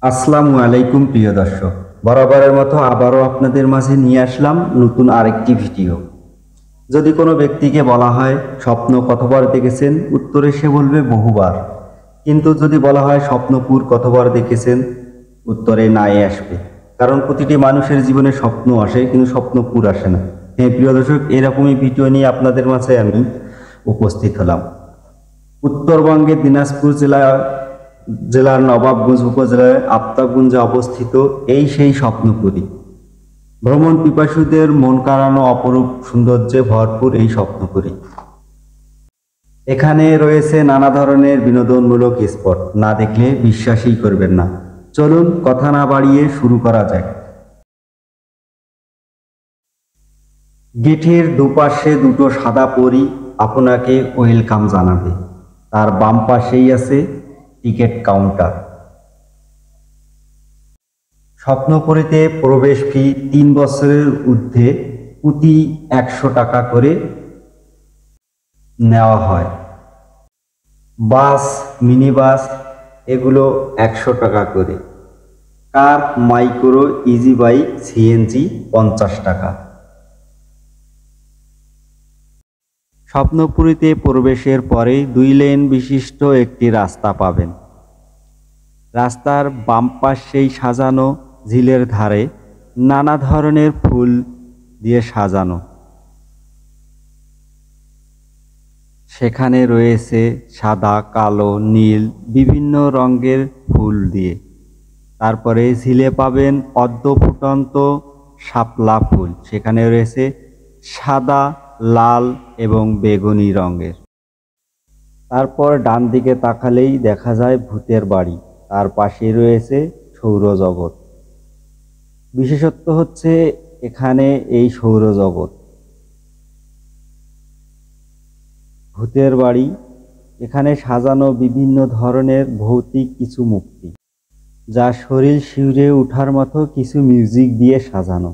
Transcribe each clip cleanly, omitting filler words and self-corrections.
আসসালামু আলাইকুম প্রিয় দর্শক, বরাবরের মতো আবারও আপনাদের মাঝে নিয়ে আসলাম নতুন আরেকটি ভিডিও। যদি কোনো ব্যক্তিকে বলা হয় স্বপ্ন কতবার দেখেছেন, উত্তরে সে বলবে বহুবার। কিন্তু যদি বলা হয় স্বপ্নপুর কতবার দেখেছেন, উত্তরে নাই আসবে। কারণ প্রতিটি মানুষের জীবনে স্বপ্ন আসে, কিন্তু স্বপ্নপুর আসে না। হ্যাঁ প্রিয় দর্শক, এরকমই ভিডিও নিয়ে আপনাদের মাঝে আমি উপস্থিত হলাম। উত্তরবঙ্গের দিনাজপুর জেলার নবাবগঞ্জ উপজেলার আফতাবগঞ্জে অবস্থিত এই সেই স্বপ্নপুরী। ভ্রমণ পিপাসুদের মন কাড়ানো অপরূপ সৌন্দর্যে ভরপুর এই স্বপ্নপুরী। এখানে রয়েছে নানা ধরনের বিনোদনমূলক স্পট, না দেখলে বিশ্বাসই করবেন না। চলুন কথা না বাড়িয়ে শুরু করা যাক। গেটের দুপাশে দুটো সাদা পরী আপনাকে ওয়েলকাম জানাবে। তার বাম পাশেই আছে টিকিট কাউন্টার। স্বপ্নপুরীতে প্রবেশ ফি 3 বছরের ঊর্ধ্বে প্রতি 100 টাকা করে নেওয়া হয়। বাস, মিনি বাস এগুলো 100 টাকা করে। কার, মাইক্রো, ইজি বাইক, সিএনজি 50 টাকা। স্বপ্নপুরীতে প্রবেশের পরেই 2 লেন বিশিষ্ট একটি রাস্তা পাবেন। রাস্তার বাম পাশেই সাজানো ঝিলের ধারে নানা ধরনের ফুল দিয়ে সাজানো। সেখানে রয়েছে সাদা, কালো, নীল বিভিন্ন রঙের ফুল দিয়ে। তারপরে ঝিলে পাবেন পদ্ম ফুটন্ত শাপলা ফুল, সেখানে রয়েছে সাদা, লাল এবং বেগুনি রঙের। তারপর ডান দিকে তাকালেই দেখা যায় ভূতের বাড়ি, তার পাশে রয়েছে সৌরজগৎ। বিশেষত্ব হচ্ছে এখানে এই সৌরজগৎ, ভূতের বাড়ি, এখানে সাজানো বিভিন্ন ধরনের ভৌতিক কিছু মূর্তি, যা শরীর শিউরে ওঠার মতো কিছু মিউজিক দিয়ে সাজানো।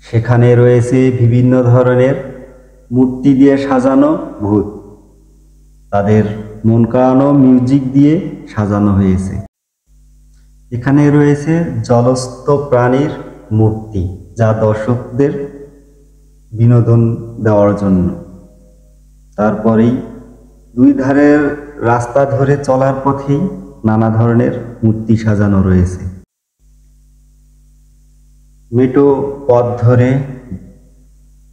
সেখানে রয়েছে বিভিন্ন ধরনের মূর্তি দিয়ে সাজানো ভূত, তাদের মন কাড়ানো মিউজিক দিয়ে সাজানো হয়েছে। এখানে রয়েছে জলস্থ প্রাণীর মূর্তি, যা দর্শকদের বিনোদন দেওয়ার জন্য। তারপরেই দুই ধারের রাস্তা ধরে চলার পথেই নানা ধরনের মূর্তি সাজানো রয়েছে। মেটো পথ ধরে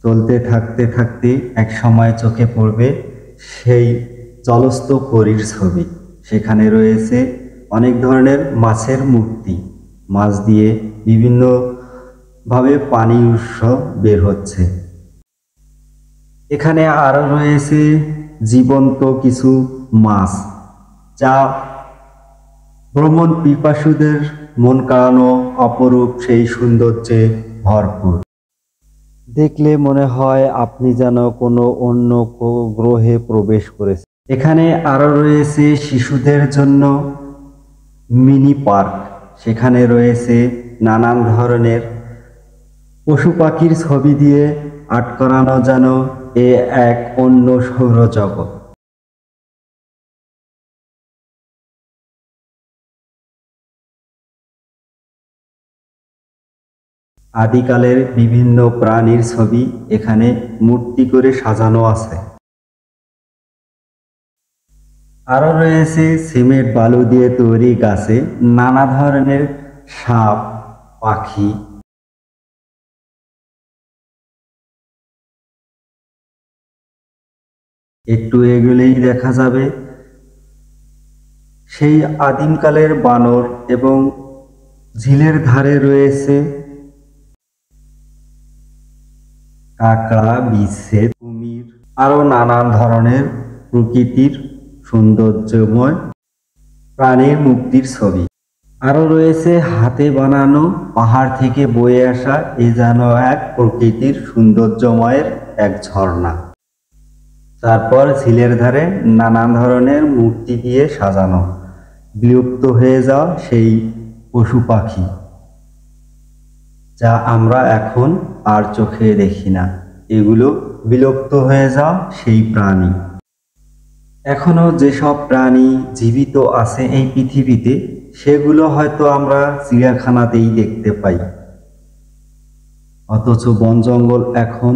চলতে থাকতে থাকতে এক সময় চোখে পড়বে সেই জলস্থ পরীর ছবি। সেখানে রয়েছে অনেক ধরনের মাছের মূর্তি, মাছ দিয়ে বিভিন্নভাবে পানি উৎস বের হচ্ছে। এখানে আরো রয়েছে জীবন্ত কিছু মাছ, যা ভ্রমণ পিপাসুদের মন কাড়ানো অপরূপ সেই সৌন্দর্যে ভরপুর। দেখলে মনে হয় আপনি যেন কোনো অন্য গ্রহে প্রবেশ করেছেন। এখানে আরো রয়েছে শিশুদের জন্য মিনি পার্ক, সেখানে রয়েছে নানান ধরনের পশু পাখির ছবি দিয়ে আর্ট করানো, যেন এ এক অন্য সৌরজগৎ। আদিকালের বিভিন্ন প্রাণীর ছবি এখানে মূর্তি করে সাজানো আছে। আরো রয়েছে সিমেন্ট বালু দিয়ে তৈরি গাছে নানা ধরনের সাপ, পাখি। একটু এগুলেই দেখা যাবে সেই আদিমকালের বানর, এবং ঝিলের ধারে রয়েছে কাঁকড়া, বিছে, কুমির, আরো নানান ধরনের প্রকৃতির সৌন্দর্যময় প্রাণীর মুক্তির ছবি। আরো রয়েছে হাতে বানানো পাহাড় থেকে বয়ে আসা এ যেন এক প্রকৃতির সৌন্দর্যময়ের এক ঝর্ণা। তারপর ঝিলের ধারে নানান ধরনের মূর্তি দিয়ে সাজানো বিলুপ্ত হয়ে যাওয়া সেই পশু পাখি। যা আমরা এখন আর চোখে দেখি না। এগুলো বিলুপ্ত হয়ে যাওয়া সেই প্রাণী। এখনো যেসব প্রাণী জীবিত আছে এই পৃথিবীতে, সেগুলো হয়তো আমরা চিড়িয়াখানাতেই দেখতে পাই। অথচ বন জঙ্গল এখন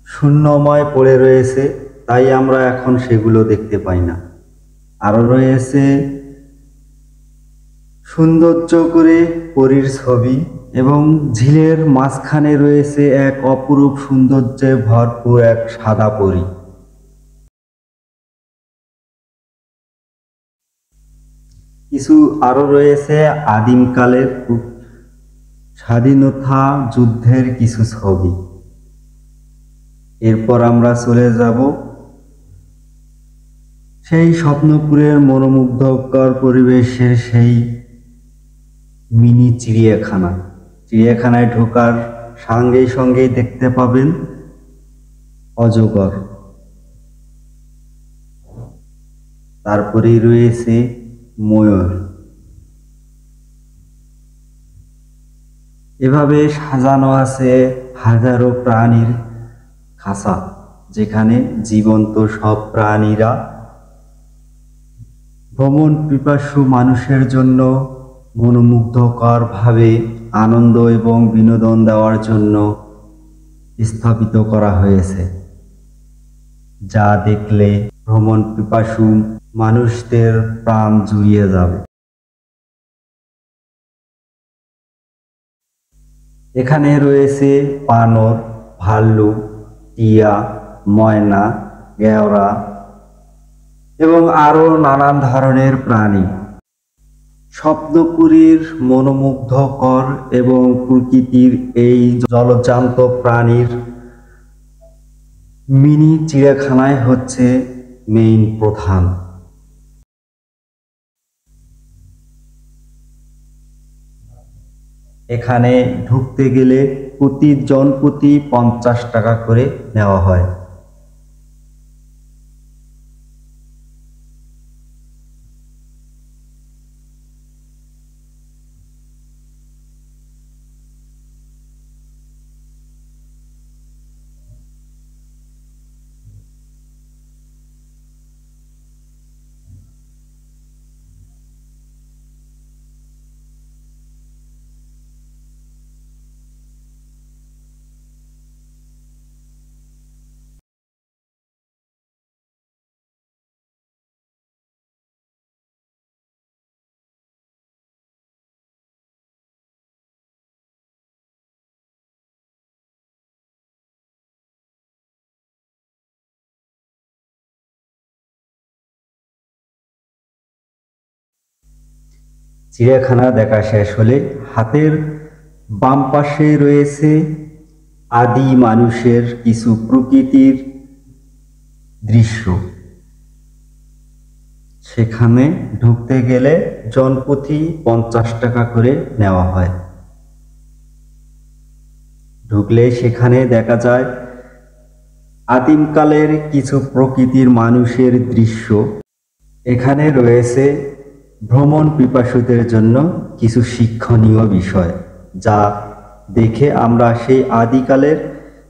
শূন্যময় পড়ে রয়েছে, তাই আমরা এখন সেগুলো দেখতে পাই না। আরও রয়েছে সৌন্দর্য করে পরীর ছবি, এবং ঝিলের মাঝখানে রয়েছে এক অপরূপ সৌন্দর্যে ভরপুর এক সাদা পরী। কিছু আরও রয়েছে আদিমকালের স্বাধীনতা যুদ্ধের কিছু ছবি। এরপর আমরা চলে যাব সেই স্বপ্নপুরের মনোমুগ্ধকর পরিবেশের সেই মিনি চিড়িয়াখানা। চিড়িয়াখানায় ঢোকার সঙ্গেই সঙ্গেই দেখতে পাবেন অজগর। তারপরেই রয়েছে ময়ূর। এভাবে সাজানো আছে হাজারো প্রাণীর খাঁচা, যেখানে জীবন্ত সব প্রাণীরা ভ্রমণ পিপাসু মানুষের জন্য মনোমুগ্ধকরভাবে আনন্দ এবং বিনোদন দেওয়ার জন্য স্থাপিত করা হয়েছে, যা দেখলে ভ্রমণ পিপাসু মানুষদের প্রাণ জুড়িয়ে যাবে। এখানে রয়েছে বানর, ভাল্লুক, টিয়া, ময়না, গেওড়া এবং আরও নানান ধরনের প্রাণী। স্বপ্নপুরীর মনোমুগ্ধকর এবং প্রকৃতির এই জলজান্ত প্রাণীর মিনি চিড়িয়াখানায় হচ্ছে মেইন প্রধান। এখানে ঢুকতে গেলে প্রতি 50 টাকা করে নেওয়া হয়। চিড়িয়াখানা দেখা শেষ হলে হাতের বাম পাশে রয়েছে আদি মানুষের কিছু প্রকৃতির দৃশ্য। সেখানে ঢুকতে গেলে জনপ্রতি 50 টাকা করে নেওয়া হয়। ঢুকলে সেখানে দেখা যায় আদিমকালের কিছু প্রকৃতির মানুষের দৃশ্য। এখানে রয়েছে ভ্রমণ পিপাসুদের জন্য কিছু শিক্ষণীয় বিষয়, যা দেখে আমরা সেই আদিকালের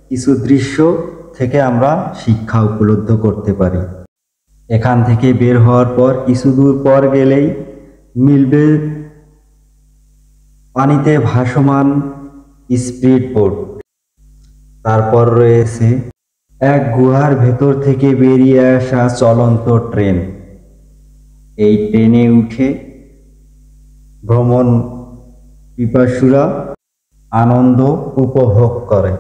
কিছু দৃশ্য থেকে আমরা শিক্ষা উপলব্ধ করতে পারি। এখান থেকে বের হওয়ার পর কিছু দূর পর গেলেই মিলবে পানিতে ভাসমান স্পিড বোট। তারপর রয়েছে এক গুহার ভেতর থেকে বেরিয়ে আসা চলন্ত ট্রেন। এই ট্রেনে উঠে ভ্রমণ পিপাসুরা আনন্দ উপভোগ করে।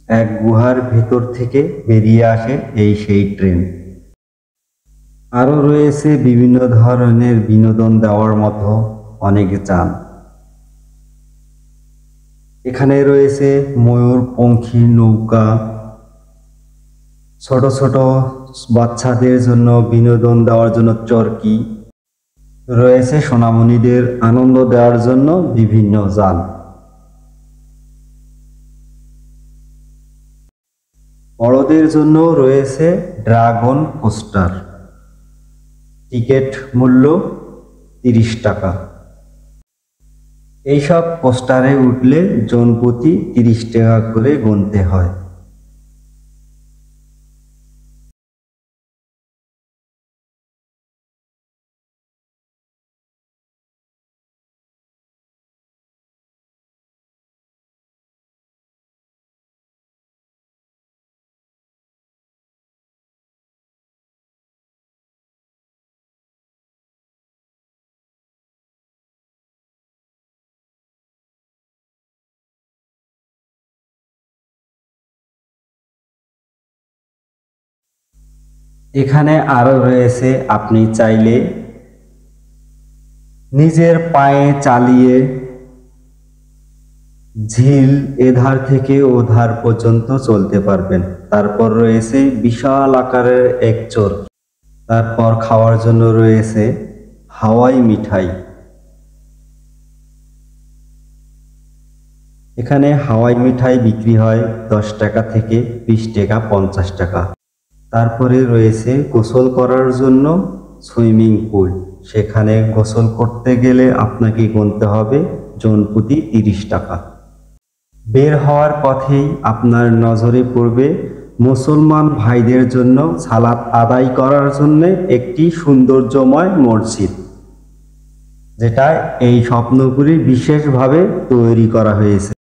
এক গুহার ভেতর থেকে বেরিয়ে আসে সেই ট্রেন। আরও রয়েছে বিভিন্ন ধরনের বিনোদন দেওয়ার মতো অনেক যান। এখানে রয়েছে ময়ূর পঙ্খী নৌকা, ছোট ছোট বাচ্চাদের জন্য বিনোদন দেওয়ার জন্য চরকি রয়েছে, সোনামণিদের আনন্দ দেওয়ার জন্য বিভিন্ন যান। বড়দের জন্য রয়েছে ড্রাগন কোস্টার। টিকিট মূল্য 30 টাকা। এইসব পোস্টারে উঠলে জন প্রতি 30 টাকা করে গুনতে হয়। এখানে আরো রয়েছে, আপনি চাইলে নিজের পায়ে চালিয়ে ঝিল এধার থেকে ওধার পর্যন্ত চলতে পারবেন। তারপর রয়েছে বিশাল আকারের এক চরকি। তারপর খাওয়ার জন্য রয়েছে হাওয়াই মিঠাই। এখানে হাওয়াই মিঠাই বিক্রি হয় 10 টাকা থেকে 20 টাকা, 50 টাকা। তারপরে রয়েছে গোসল করার জন্য সুইমিং পুল। সেখানে গোসল করতে গেলে আপনাকে গুনতে হবে জন প্রতি 30 টাকা। বের হওয়ার পথেই আপনার নজরে পড়বে মুসলমান ভাইদের জন্য সালাত আদায় করার জন্য একটি সৌন্দর্যময় মসজিদ, যেটা এই স্বপ্নপুরী বিশেষভাবে তৈরি করা হয়েছে।